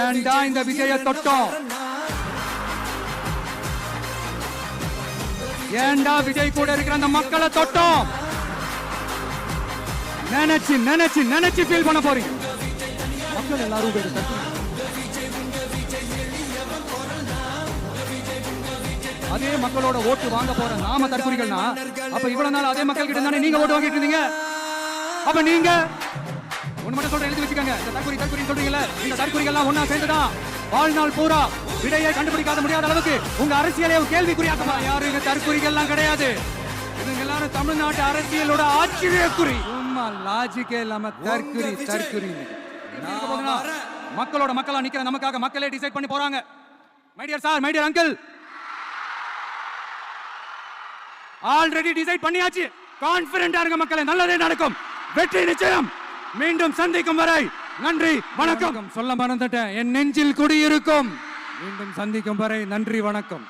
ஏண்டா இந்த விஜய தொட்டோம்? ஏண்டா விஜய் கூட இருக்கிற அந்த மக்களை தொட்டோம்? நினைச்சு நினைச்சு நினைச்சு ஃபீல் பண்ண போறீங்க. மக்கள் எல்லாரும் அதே மக்களோட ஓட்டு வாங்க போற நாம தற்கொலைகள்னா, அப்ப இவ்வளவு நாள் அதே மக்கள் கிட்ட தானே நீங்க ஓட்டு வாங்கிட்டு இருந்தீங்க. அப்ப நீங்க ஒண்ணு மட்டும் சொல்ற, எழுதி வச்சுக்கோங்க. இந்த தற்கொலை சொல்றீங்கல்ல, இந்த தற்கொலைகள்லாம் ஒன்னா சேர்ந்துதான் வாழ்நாள் பூரா விடையை கண்டுபிடிக்காத முடியாத அளவுக்கு உங்க அரசியலை கேள்விக்குறியாக்கமா. யாரும் இங்க தற்கொலைகள்லாம் கிடையாது. இவங்க எல்லாரும் தமிழ்நாட்டு அரசியலோட ஆச்சரியக்குறி. சும்மா லாஜிக்கே இல்லாம தற்கொலை. மக்களோட மக்களா நிக்கிற நமக்காக மக்களே டிசைட் பண்ணி போறாங்க. My dear sir, my dear uncle, already decide பண்ணியாச்சு. கான்ஃபிடென்ட்டா இருங்க மக்களே, நல்லதே நடக்கும். வெற்றி நிச்சயம். மீண்டும் சந்திக்கும் வரை நன்றி வணக்கம். சொல்ல மறந்துட்டேன், என் நெஞ்சில் குடியிருக்கும். மீண்டும் சந்திக்கும் வரை நன்றி வணக்கம்.